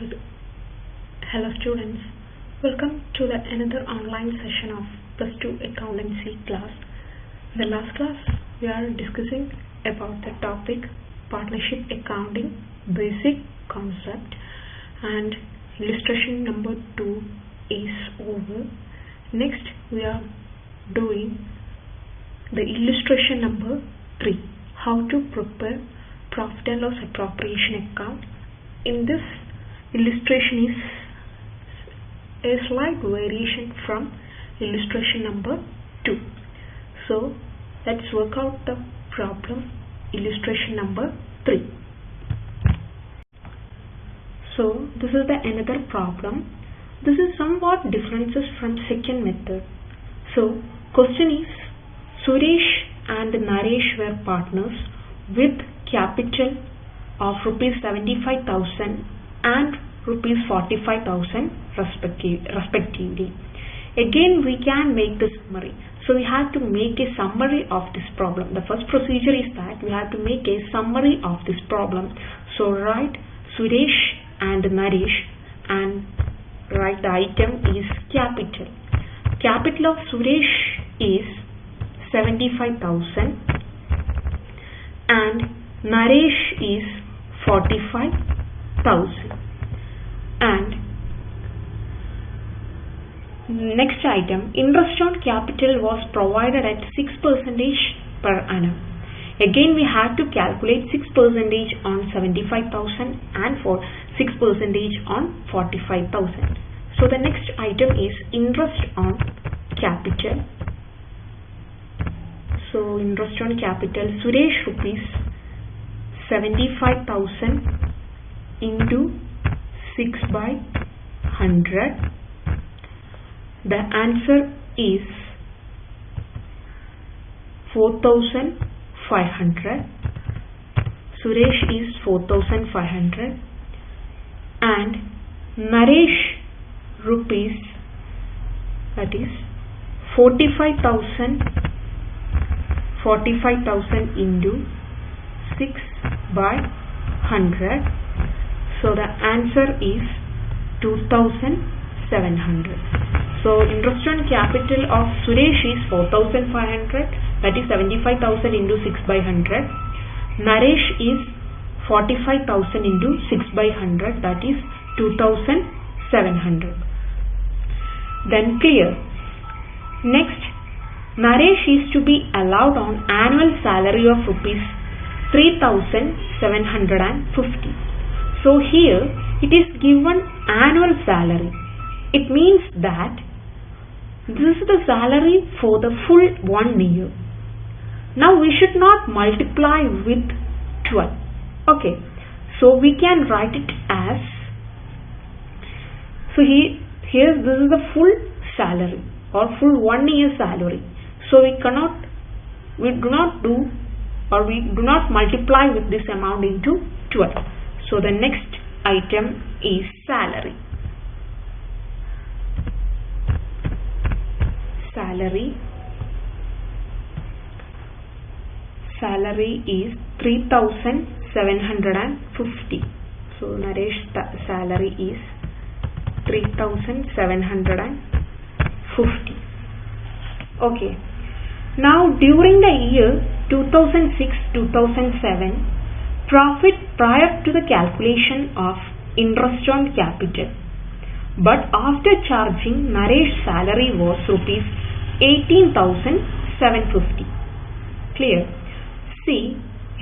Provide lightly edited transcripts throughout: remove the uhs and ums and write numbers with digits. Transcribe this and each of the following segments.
Hel- Hello students, welcome to the another online session of +2 Accountancy class. In the last class, we are discussing about the topic partnership accounting basic concept, and illustration number 2 is over. Next, we are doing the illustration number 3, how to prepare profit and loss appropriation account. In this illustration is a slight variation from illustration number 2. So let's work out the problem, illustration number 3. So this is the another problem. This is somewhat differences from second method. So question is, Suresh and Naresh were partners with capital of rupees 75,000 and rupees 45,000 respectively. Again, we can make the summary. So we have to make a summary of this problem. The first procedure is that we have to make a summary of this problem. So write Suresh and Naresh and write the item is capital. Capital of Suresh is 75,000 and Naresh is 45,000. And next item, interest on capital was provided at 6% per annum. Again, we have to calculate 6% on 75,000 and for 6% on 45,000. So the next item is interest on capital. So interest on capital, Suresh rupees 75,000 into 6/100. The answer is 4,500. Suresh is 4,500 and Naresh rupees, that is 45,000 into 6/100. So the answer is 2,700. So interest on capital of Suresh is 4,500, that is 75,000 into 6/100. Naresh is 45,000 into 6/100, that is 2,700. Then clear. Next, Naresh is to be allowed on annual salary of rupees 3,750. So here it is given annual salary. It means that this is the salary for the full 1 year. Now we should not multiply with 12. Okay, so we can write it as, so here this is the full salary or full 1 year salary. So we do not multiply with this amount into 12. So the next item is salary. Salary is 3,750. So Naresh salary is 3,750. Okay. Now during the year 2006-2007, profit prior to the calculation of interest on capital, but after charging Naresh's salary was rupees 18,750. Clear? See,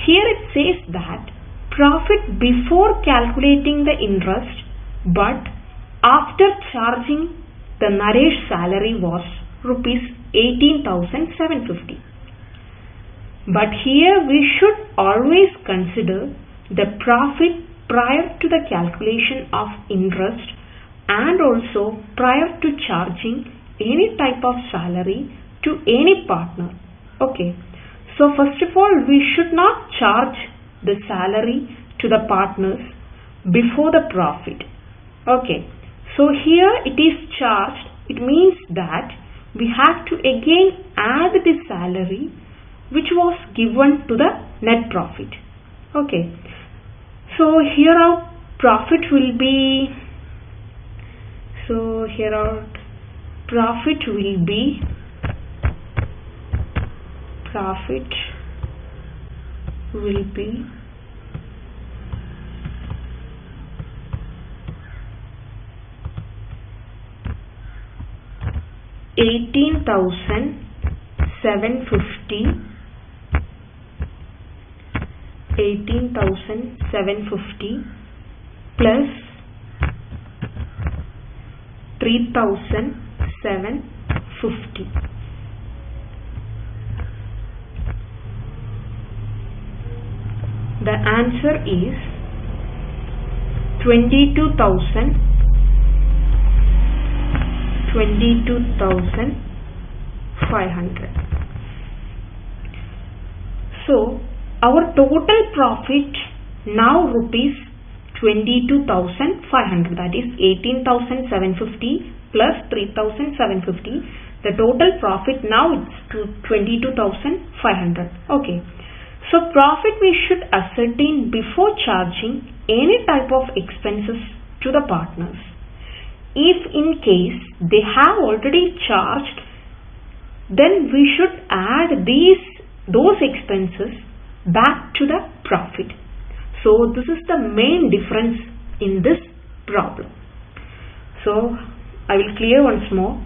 here it says that profit before calculating the interest, but after charging the Naresh salary was rupees 18,750. But here we should always consider the profit prior to the calculation of interest and also prior to charging any type of salary to any partner. Okay. So first of all, we should not charge the salary to the partners before the profit. Okay. So here it is charged. It means that we have to again add the salary which was given to the net profit. Okay. So here profit will be, so here our profit will be 18,750 plus 3,750. The answer is 22,500. So our total profit now rupees 22,500, that is 18,750 plus 3,750. The total profit now is 22,500. Okay. So profit we should ascertain before charging any type of expenses to the partners. If in case they have already charged, then we should add those expenses back to the profit. So this is the main difference in this problem. So I will clear once more.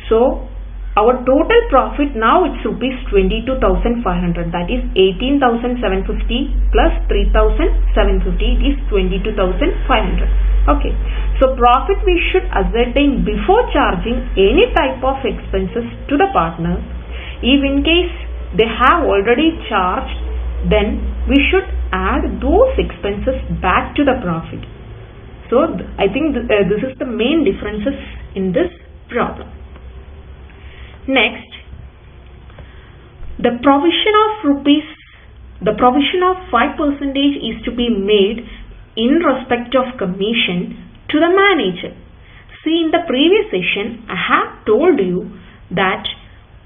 So our total profit now it's rupees 22,500, that is 18,750 plus 3,750, it is 22,500. Okay. So profit we should ascertain before charging any type of expenses to the partner. If in case they have already charged, then we should add those expenses back to the profit. So I think this is the main differences in this problem. Next, the provision of 5% is to be made in respect of commission to the manager. See, in the previous session I have told you that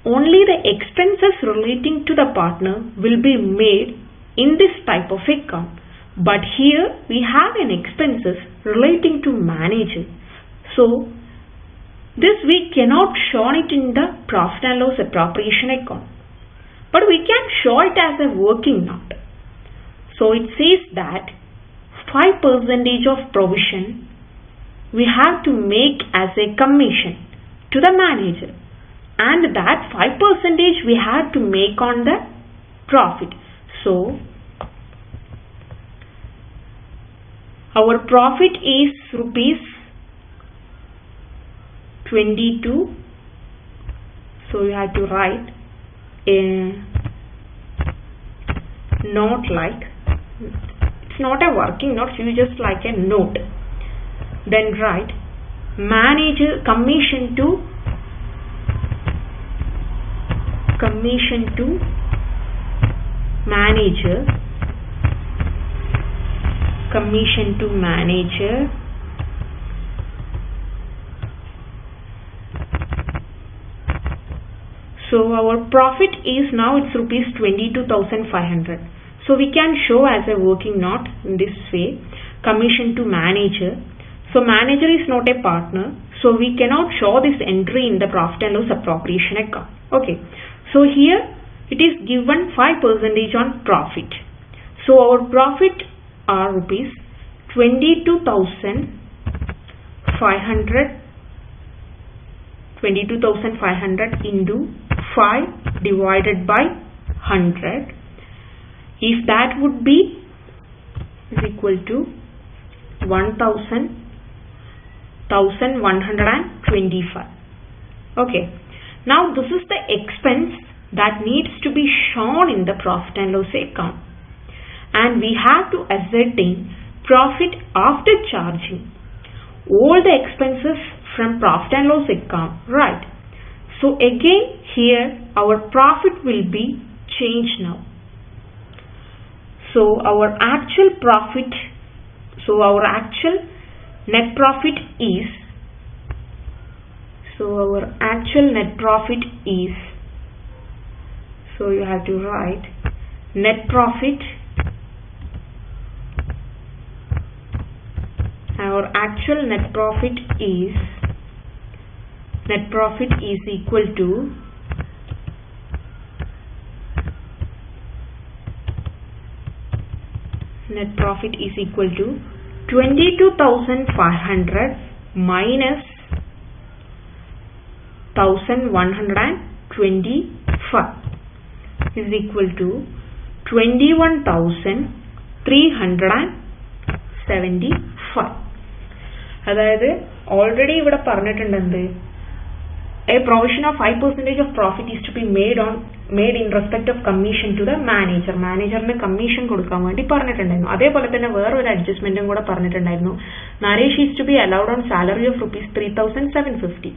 only the expenses relating to the partner will be made in this type of account. But here we have an expenses relating to manager. So this we cannot show it in the profit and loss appropriation account, but we can show it as a working note. So it says that 5% of provision we have to make as a commission to the manager, and that 5% we have to make on the profit. So our profit is rupees 22. So you have to write a note, like it's not a working note, you just like a note. Then write manager commission to manager, commission to manager, so our profit is now it's rupees 22,500. So we can show as a working note in this way, commission to manager. So manager is not a partner, so we cannot show this entry in the profit and loss appropriation account. Okay, so here it is given 5% on profit. So our profit are rupees 22,500 into 5 divided by 100. If that would be is equal to 1,125. Okay. Now this is the expense that needs to be shown in the profit and loss account, and we have to ascertain profit after charging all the expenses from profit and loss account, right? So again here our profit will be changed now. So our actual net profit is, so you have to write net profit our actual net profit is equal to net profit is equal to 22,500 minus 1,125 is equal to 21,375. അതായത് already ഇവിടെ പറഞ്ഞിട്ടുണ്ട് a provision of 5% of profit is to be made in respect of commission to the manager. മാനേജറിന് commission കൊടുക്കാൻ വേണ്ടി പറഞ്ഞിട്ടുണ്ടായിരുന്നു. അതേപോലെ തന്നെ വേറൊരു അഡ്ജസ്റ്റ്മെന്റും കൂടെ പറഞ്ഞിട്ടുണ്ടായിരുന്നു. Naresh is to be allowed on salary of ₹3,750.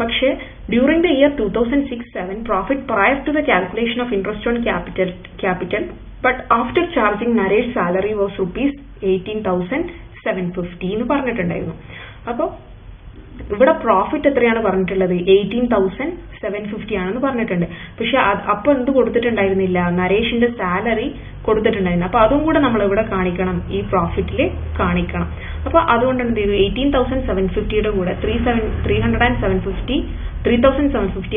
പക്ഷേ during the year 2006-07 profit prior to the calculation of interest on capital but after charging Naresh salary was ₹18,750 എന്ന് പറഞ്ഞിട്ടുണ്ടായിരുന്നു. അപ്പോൾ ഇവിടെ പ്രോഫിറ്റ് എത്രയാണ് പറഞ്ഞിട്ടുള്ളത്? 18,750 ആണെന്ന് പറഞ്ഞിട്ടുണ്ട്. പക്ഷെ അപ്പൊ എന്ത് കൊടുത്തിട്ടുണ്ടായിരുന്നില്ല? നരേഷിന്റെ സാലറി കൊടുത്തിട്ടുണ്ടായിരുന്നു. അപ്പൊ അതും കൂടെ നമ്മൾ ഇവിടെ കാണിക്കണം, ഈ പ്രോഫിറ്റിൽ കാണിക്കണം. അപ്പൊ അതുകൊണ്ട് എന്ത് ചെയ്തു? 18,750യുടെ കൂടെ 3,750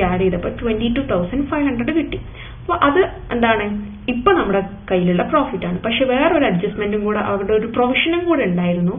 ആഡ് ചെയ്തപ്പോൾ 22,500 കിട്ടി. അപ്പൊ അത് എന്താണ്? ഇപ്പൊ നമ്മുടെ കയ്യിലുള്ള പ്രോഫിറ്റ് ആണ്. പക്ഷെ വേറൊരു അഡ്ജസ്റ്റ്മെന്റും കൂടെ, അവിടെ ഒരു പ്രൊവിഷനും കൂടെ ഉണ്ടായിരുന്നു,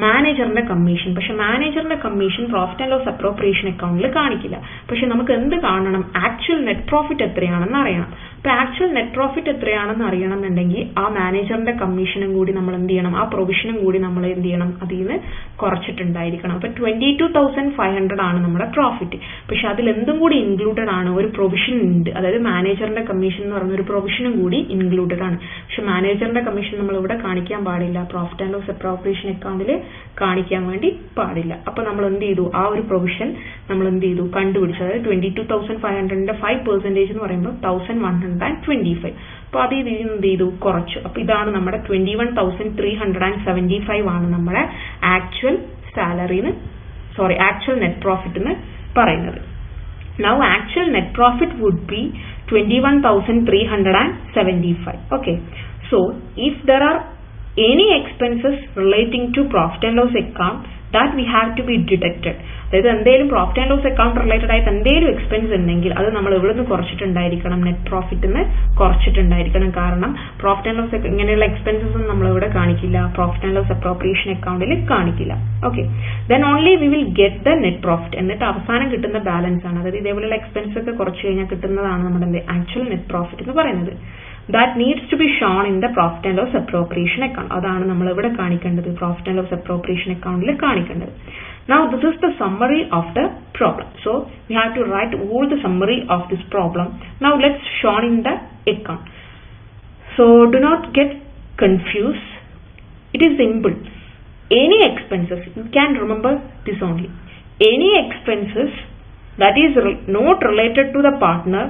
മാനേജറിന്റെ കമ്മീഷൻ. പക്ഷെ മാനേജറിന്റെ commission profit and loss appropriation അക്കൗണ്ടിൽ കാണിക്കില്ല. പക്ഷെ നമുക്ക് എന്ത് കാണണം? ആക്ച്വൽ നെറ്റ് പ്രോഫിറ്റ് എത്രയാണെന്ന് അറിയണം. അപ്പൊ ആക്ച്വൽ നെറ്റ് പ്രോഫിറ്റ് എത്രയാണെന്ന് അറിയണം എന്നുണ്ടെങ്കിൽ ആ മാനേജറിന്റെ കമ്മീഷനും കൂടി നമ്മൾ എന്ത് ചെയ്യണം? ആ പ്രൊവിഷനും കൂടി നമ്മൾ എന്ത് ചെയ്യണം? അതിൽ നിന്ന് കുറച്ചിട്ടുണ്ടായിരിക്കണം. അപ്പൊ 22,500 ആണ് നമ്മുടെ പ്രോഫിറ്റ്. പക്ഷെ അതിൽ എന്തും കൂടി ഇൻക്ലൂഡഡ് ആണ്? ഒരു പ്രൊവിഷൻ ഉണ്ട്. അതായത് മാനേജറിന്റെ കമ്മീഷൻ എന്ന് പറഞ്ഞ ഒരു പ്രൊവിഷനും കൂടി ഇൻക്ലൂഡഡ് ആണ്. പക്ഷെ മാനേജറിന്റെ കമ്മീഷൻ നമ്മൾ ഇവിടെ കാണിക്കാൻ പാടില്ല, പ്രോഫിറ്റ് ആൻഡ് ലോസ് അപ്രോപ്രിയേഷൻ അക്കൗണ്ടിൽ കാണിക്കാൻ വേണ്ടി പാടില്ല. അപ്പൊ നമ്മൾ എന്ത് ചെയ്തു? ആ ഒരു പ്രൊവിഷൻ നമ്മൾ എന്ത് ചെയ്തു? കണ്ടുപിടിച്ചു. അതായത് 22,500ന്റെ 5% എന്ന് പറയുമ്പോൾ 1,125. അപ്പൊ അത് ഇതിൽ എന്ത് ചെയ്തു? കുറച്ചു. അപ്പൊ ഇതാണ് നമ്മുടെ 21,375 ആണ് നമ്മുടെ ആക്ച്വൽ നെറ്റ് പ്രോഫിറ്റ് എന്ന് പറയുന്നത്. Now actual net profit would be 21,375. Okay. So if there are any expenses relating to profit and loss account that we have to be deducted. അതായത് എന്തെങ്കിലും profit and loss account related ആയിട്ട് എന്തെങ്കിലും expense ഉണ്ടെങ്കിൽ അത് നമ്മൾ എവിടെ നിന്ന് കുറച്ചിട്ടുണ്ടായിരിക്കണം? Net profit നിന്ന് കുറച്ചിട്ടുണ്ടായിരിക്കണം. കാരണം പ്രോഫിറ്റ് ആൻഡ് ലോസ് ഇങ്ങനെയുള്ള എക്സ്പെൻസസ് ഒന്നും നമ്മൾ ഇവിടെ കാണിക്കില്ല, പ്രോഫിറ്റ് ആൻഡ് ലോസ് അപ്രോപ്രിയേഷൻ അക്കൗണ്ടിൽ കാണിക്കില്ല. Okay, then only we will get the net profit. എന്നിട്ട് അവസാനം കിട്ടുന്ന ബാലൻസ് ആണ്, അതായത് ഇതേപോലെയുള്ള എക്സ്പെൻസ് ഒക്കെ കുറച്ച് കഴിഞ്ഞാൽ കിട്ടുന്നതാണ് നമ്മുടെ ആക്ച്വൽ നെറ്റ് പ്രോഫിറ്റ് എന്ന് പറയുന്നത്. That needs to be shown in the profit and loss appropriation account. അതാണ് നമ്മൾ ഇവിടെ കാണിക്കേണ്ടത്, പ്രോഫിറ്റ് ആൻഡ് ലോസ് അപ്രോപ്രിയേഷൻ അക്കൗണ്ടിൽ കാണിക്കേണ്ടത്. Now this is the summary of the problem. So we have to write all the summary of this problem. Now let's show in the account. So do not get confused. It is simple. Any expenses, you can remember this only. Any expenses that is not related to the partner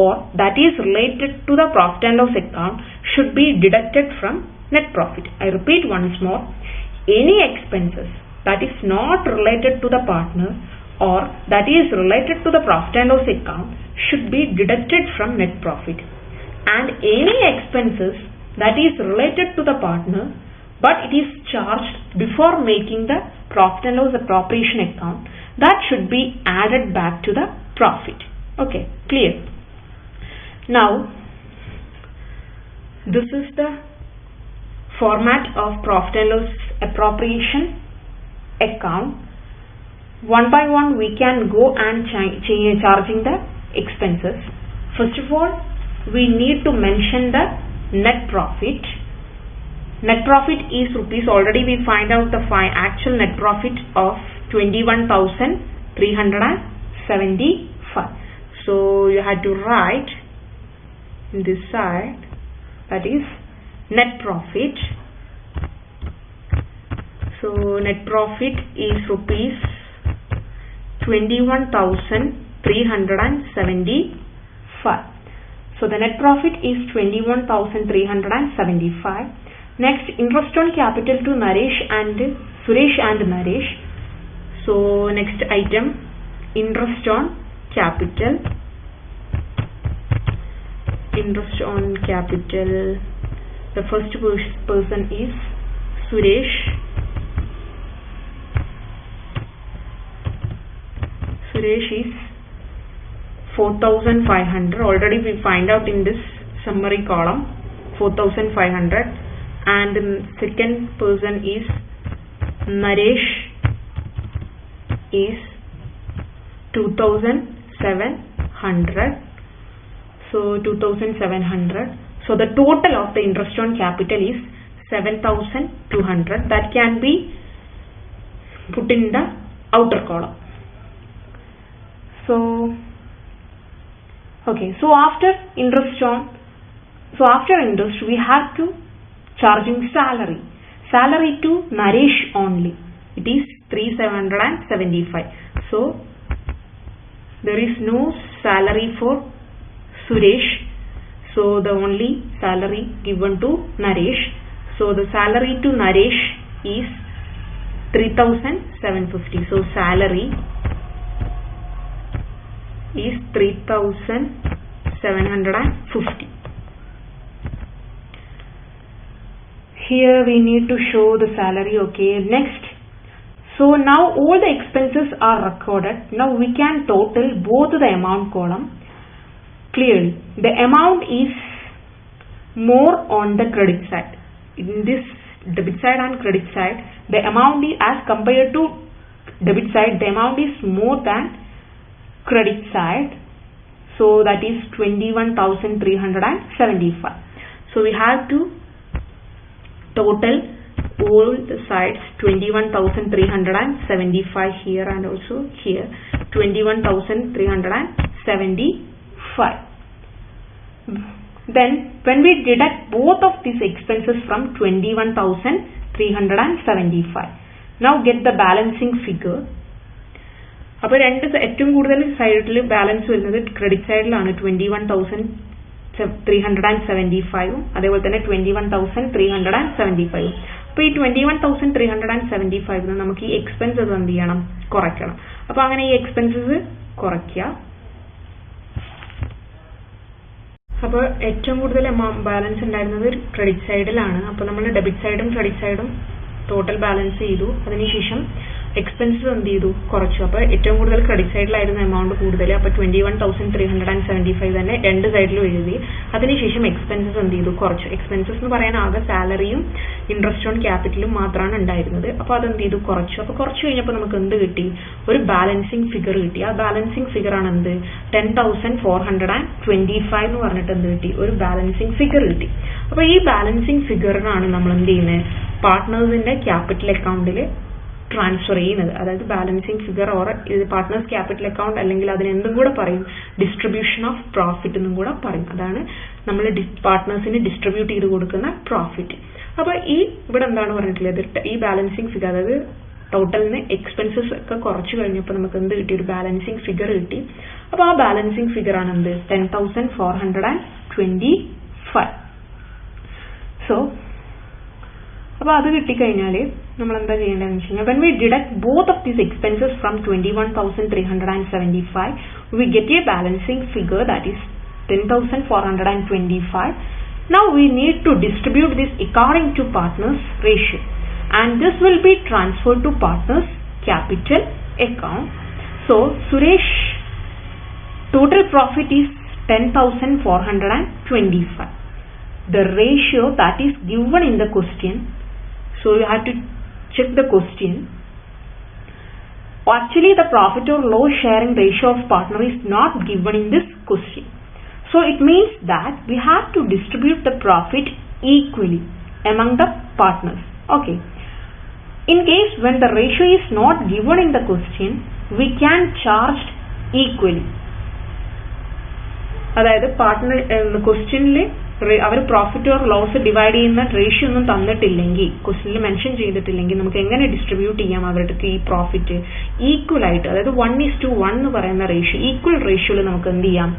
or that is related to the profit and loss account should be deducted from net profit. I repeat once more. Any expenses that is not related to the partner or that is related to the profit and loss account should be deducted from net profit. And any expenses that is related to the partner but it is charged before making the profit and loss appropriation account, that should be added back to the profit. Okay, clear? Now this is the format of profit and loss appropriation account. One by one we can go and charging the expenses. First of all, we need to mention the net profit. Net profit is rupees. Already we find out the actual net profit of 21,375. So you had to write in this side, that is net profit. So net profit is rupees 21,375. So the net profit is 21,375. Next, interest on capital to Naresh and Suresh and Naresh. So next item, interest on capital. Interest on capital. The first person is Suresh. Suresh is 4,500. Already we find out in this summary column 4,500, and the second person is Naresh is 2,700. So 2,700. So the total of the interest on capital is 7,200. That can be put in the outer column. So okay, so after interest we have to charging salary to Naresh only. It is 3,775. So there is no salary for Suresh. So the only salary given to Naresh. So the salary to Naresh is 3,750. So salary is 3,750. Here we need to show the salary. Okay, next. So now all the expenses are recorded. Now we can total both the amount column. Clearly, the amount is more on the credit side. In this debit side and credit side, the amount is, as compared to debit side, the amount is more than credit side. So that is 21,375. So we have to total all the sides, 21,375 here and also here, 21,375. Then when we deduct both of these expenses from 21,375, now get the balancing figure. അപ്പോൾ ഏറ്റവും കൂടുതൽ സൈഡിൽ balance വരുന്നത് credit സൈഡിലാണ് 21,375, അതേപോലെ തന്നെ 21,375. അപ്പോൾ ഈ 21,375 നമുക്ക് ഈ എക്സ്പെൻസസ് എന്ത് ചെയ്യണം, കുറയ്ക്കണം. അപ്പോൾ അങ്ങനെ ഈ എക്സ്പെൻസസ് കുറയ്ക്കുക. അപ്പോൾ ഏറ്റവും കൂടുതൽ ബാലൻസ് ഉണ്ടായിരുന്നത് ക്രെഡിറ്റ് സൈഡിലാണ്. അപ്പോൾ നമ്മൾ ഡെബിറ്റ് സൈഡും ക്രെഡിറ്റ് സൈഡും ടോട്ടൽ ബാലൻസ് ചെയ്തു. അതിനുശേഷം എക്സ്പെൻസസ് എന്ത് ചെയ്തു, കുറച്ചു. അപ്പോൾ ഏറ്റവും കൂടുതൽ ക്രെഡിറ്റ് സൈഡിലായിരുന്നു എമൗണ്ട് കൂടുതൽ. അപ്പോൾ 21,375 തന്നെ രണ്ട് സൈഡിലും എഴുതി. അതിനുശേഷം എക്സ്പെൻസസ് എന്ത് ചെയ്തു, കുറച്ചു. എക്സ്പെൻസസ് എന്ന് പറയാൻ ആകെ സാലറിയും ഇൻട്രസ്റ്റ് ഓൺ ക്യാപിറ്റലും മാത്രമാണ് ഉണ്ടായിരുന്നത്. അപ്പോൾ അതെന്ത് ചെയ്തു, കുറച്ചു. അപ്പോൾ കുറച്ച് കഴിഞ്ഞപ്പോൾ നമുക്ക് എന്ത് കിട്ടി, ഒരു ബാലൻസിങ് ഫിഗർ കിട്ടി. ആ ബാലൻസിങ് ഫിഗർ ആണ് എന്ത്, 10,425 എന്ന് പറഞ്ഞിട്ട് എന്ത് കിട്ടി, ഒരു ബാലൻസിങ് ഫിഗർ കിട്ടി. അപ്പോൾ ഈ ബാലൻസിങ് ഫിഗറിനാണ് നമ്മൾ എന്ത് ചെയ്യുന്നത്, പാർട്ട്നേഴ്സിന്റെ ക്യാപിറ്റൽ അക്കൗണ്ടിൽ ട്രാൻസ്ഫർ ചെയ്യുന്നത്. അതായത് balancing figure or partners capital account, അല്ലെങ്കിൽ അതിന് എന്തും കൂടെ പറയും, ഡിസ്ട്രിബ്യൂഷൻ ഓഫ് പ്രോഫിറ്റ് എന്നും കൂടെ പറയും. അതാണ് നമ്മൾ പാർട്ട്നേഴ്സിന് ഡിസ്ട്രിബ്യൂട്ട് ചെയ്ത് കൊടുക്കുന്ന പ്രോഫിറ്റ്. അപ്പോൾ ഇവിടെ എന്താണ് പറഞ്ഞിട്ടുള്ളത്, ഈ ബാലൻസിങ് ഫിഗർ, അതായത് ടോട്ടലിന് എക്സ്പെൻസസ് ഒക്കെ കുറച്ച് കഴിഞ്ഞപ്പോൾ നമുക്ക് എന്ത് കിട്ടി, ഒരു ബാലൻസിങ് ഫിഗർ കിട്ടി. അപ്പോൾ ആ ബാലൻസിങ് ഫിഗർ ആണ് എന്ത്, 10,425. സോ അപ്പോൾ അത് കിട്ടിക്കഴിഞ്ഞാൽ നമ്മൾ എന്താ ചെയ്യേണ്ടതെന്ന് വെച്ച് കഴിഞ്ഞാൽ, when we deduct both of these expenses from 21,375, we get a balancing figure that is 10,425. Now we need to distribute this according to partners ratio, and this will be transferred to partners capital account. So Suresh total profit is 10,425. The ratio that is given in the question, so you have to check the question. Actually the profit or loss sharing ratio of partner is not given in this question. So it means that we have to distribute the profit equally among the partners. Okay. In case when the ratio is not given in the question, we can charge equally. അതായത് partner ക്വസ്റ്റ്യനിൽ അവർ profit or loss divide ചെയ്യുന്ന ratio ഒന്നും തന്നിട്ടില്ലെങ്കിൽ, ക്വസ്റ്റ്യനിൽ mention ചെയ്തിട്ടില്ലെങ്കിൽ, നമുക്ക് എങ്ങനെ distribute ചെയ്യാം അവരുടെ ഈ പ്രോഫിറ്റ് ഈക്വൽ ആയിട്ട്, അതായത് 1:1 എന്ന് പറയുന്ന റേഷ്യോ, ഈക്വൽ റേഷ്യോയിൽ നമുക്ക് എന്ത് ചെയ്യാം,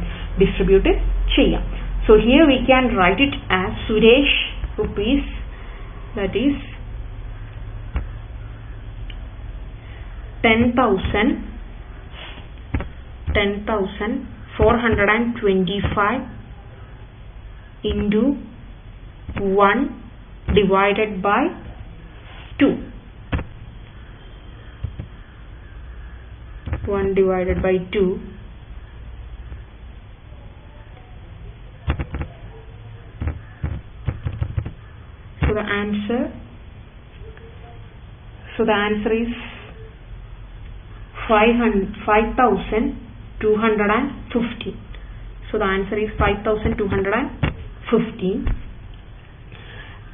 ഡിസ്ട്രിബ്യൂട്ട് ചെയ്യാം. So here we can write it as Suresh rupees, that is 10,425 into 1 divided by 2. 1 divided by 2. So the answer is 5,215. So the answer is 5,215.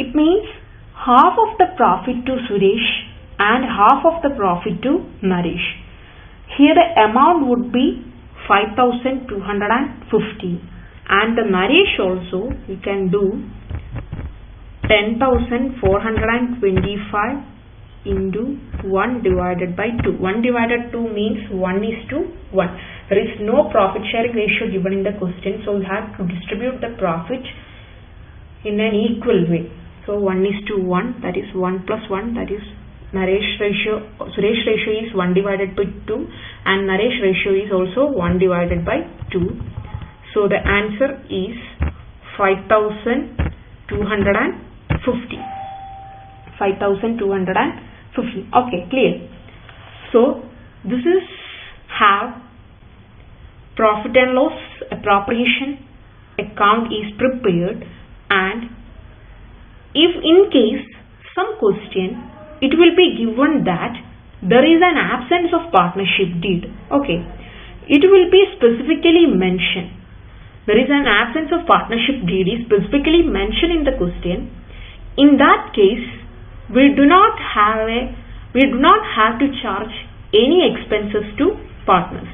It means half of the profit to Suresh and half of the profit to Naresh. Here the amount would be 5,215, and the Naresh also we can do 10,425 into 1 divided by 2. 1 divided 2 means 1:1. There is no profit sharing ratio given in the question, so we have to distribute the profit in an equal way. So 1:1, that is 1 plus 1, that is Suresh ratio is 1 divided by 2, and Naresh ratio is also 1 divided by 2. So the answer is 5,250. 5,250. Okay, clear. So this is how profit and loss appropriation account is prepared, and if in case some question it will be given that there is an absence of partnership deed. Okay, it will be specifically mentioned. There is an absence of partnership deed is specifically mentioned in the question. In that case, we do not have to charge any expenses to partners.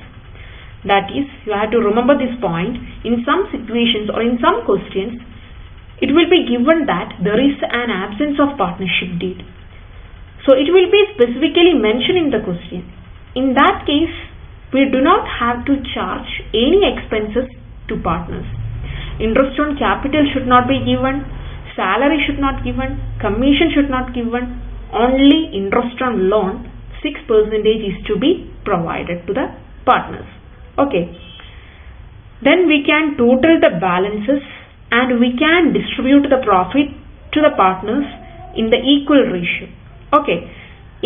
That is, you have to remember this point. In some situations or in some questions, it will be given that there is an absence of partnership deed. So it will be specifically mentioned in the question. In that case, we do not have to charge any expenses to partners. Interest on capital should not be given, salary should not given, commission should not given, only interest on loan 6% is to be provided to the partners. Okay. Then we can total the balances and we can distribute the profit to the partners in the equal ratio. Okay,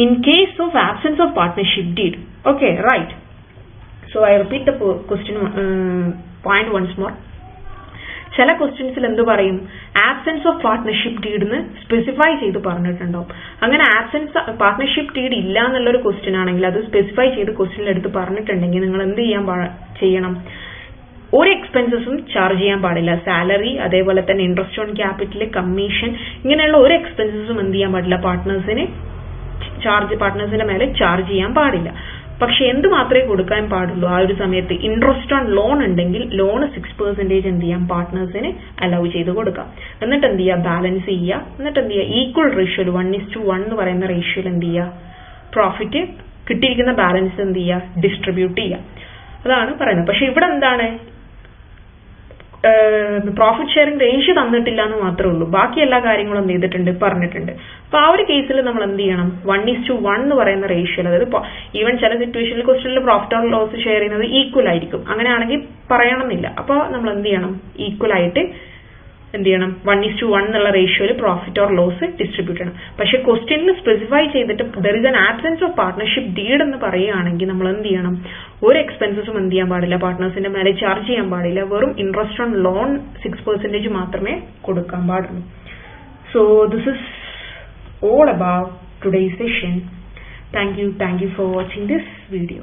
in case of absence of partnership deed. Okay, right. So I repeat the question point once more. ചില ക്വസ്റ്റ്യൻസിൽ എന്ത് പറയും, absence of partnership deed എന്ന് specify ചെയ്ത് പറഞ്ഞിട്ടുണ്ടാവും. അങ്ങനെ absence partnership deed ഇല്ല എന്നുള്ളൊരു question ആണെങ്കിൽ അത് സ്പെസിഫൈ ചെയ്ത് ക്വസ്റ്റ്യനിൽ എടുത്ത് പറഞ്ഞിട്ടുണ്ടെങ്കിൽ നിങ്ങൾ എന്ത് ചെയ്യണം, ഒരു എക്സ്പെൻസസും ചാർജ് ചെയ്യാൻ പാടില്ല. സാലറി, അതേപോലെ തന്നെ ഇൻട്രസ്റ്റ് ഓൺ ക്യാപിറ്റൽ, കമ്മീഷൻ, ഇങ്ങനെയുള്ള ഒരു എക്സ്പെൻസസും എന്ത് ചെയ്യാൻ പാടില്ല, പാർട്ട്നേഴ്സിന്റെ മേലെ ചാർജ് ചെയ്യാൻ പാടില്ല. പക്ഷെ എന്ത് മാത്രമേ കൊടുക്കാൻ പാടുള്ളൂ ആ ഒരു സമയത്ത്, ഇൻട്രസ്റ്റ് ഓൺ ലോൺ ഉണ്ടെങ്കിൽ ലോൺ 6% എന്ത് ചെയ്യാം, പാർട്ട്നേഴ്സിന് അലൗ ചെയ്ത് കൊടുക്കാം. എന്നിട്ട് എന്ത് ചെയ്യുക, ബാലൻസ് ചെയ്യുക. എന്നിട്ട് എന്ത് ചെയ്യുക, ഈക്വൽ റേഷ്യോയിൽ 1:1 എന്ന് പറയുന്ന റേഷ്യോയിൽ എന്ത് ചെയ്യുക, പ്രോഫിറ്റ് കിട്ടിയിരിക്കുന്ന ബാലൻസ് എന്ത് ചെയ്യുക, ഡിസ്ട്രിബ്യൂട്ട് ചെയ്യുക. അതാണ് പറയുന്നത്. പക്ഷെ ഇവിടെ എന്താണ്, പ്രോഫിറ്റ് ഷെയറിംഗ് റേഷ്യോ തന്നിട്ടില്ല എന്ന് മാത്രമേ ഉള്ളൂ. ബാക്കി എല്ലാ കാര്യങ്ങളും എന്ത് ചെയ്തിട്ടുണ്ട്, പറഞ്ഞിട്ടുണ്ട്. അപ്പൊ ആ ഒരു കേസിൽ നമ്മൾ എന്ത് ചെയ്യണം, 1:1 എന്ന് പറയുന്ന റേഷ്യോയിൽ, അതായത് ഈവൻ ചില സിറ്റുവേഷനിൽ ക്വസ്റ്റനിൽ പ്രോഫിറ്റ് ഓർ ലോസ് ഷെയർ ചെയ്യുന്നത് ഈക്വൽ ആയിരിക്കും. അങ്ങനെയാണെങ്കിൽ പറയണമെന്നില്ല. അപ്പോൾ നമ്മൾ എന്ത് ചെയ്യണം, ഈക്വൽ ആയിട്ട് എന്ത് ചെയ്യണം, 1:1 എന്നുള്ള റേഷ്യോയിൽ പ്രോഫിറ്റ് ഓർ ലോസ് ഡിസ്ട്രിബ്യൂട്ട് ചെയ്യണം. പക്ഷെ ക്വസ്റ്റ്യനിൽ സ്പെസിഫൈ ചെയ്തിട്ട് there is an absence of partnership deed എന്ന് പറയുകയാണെങ്കിൽ നമ്മൾ എന്ത് ചെയ്യണം, ഒരു എക്സ്പെൻസസും എന്ത് ചെയ്യാൻ പാടില്ല, പാർട്ട്നേഴ്സിന്റെ മേലെ ചാർജ് ചെയ്യാൻ പാടില്ല. വെറും ഇൻട്രസ്റ്റ് ഓൺ ലോൺ 6% മാത്രമേ കൊടുക്കാൻ പാടുള്ളൂ. So this is all about today's session. Thank you for watching this video.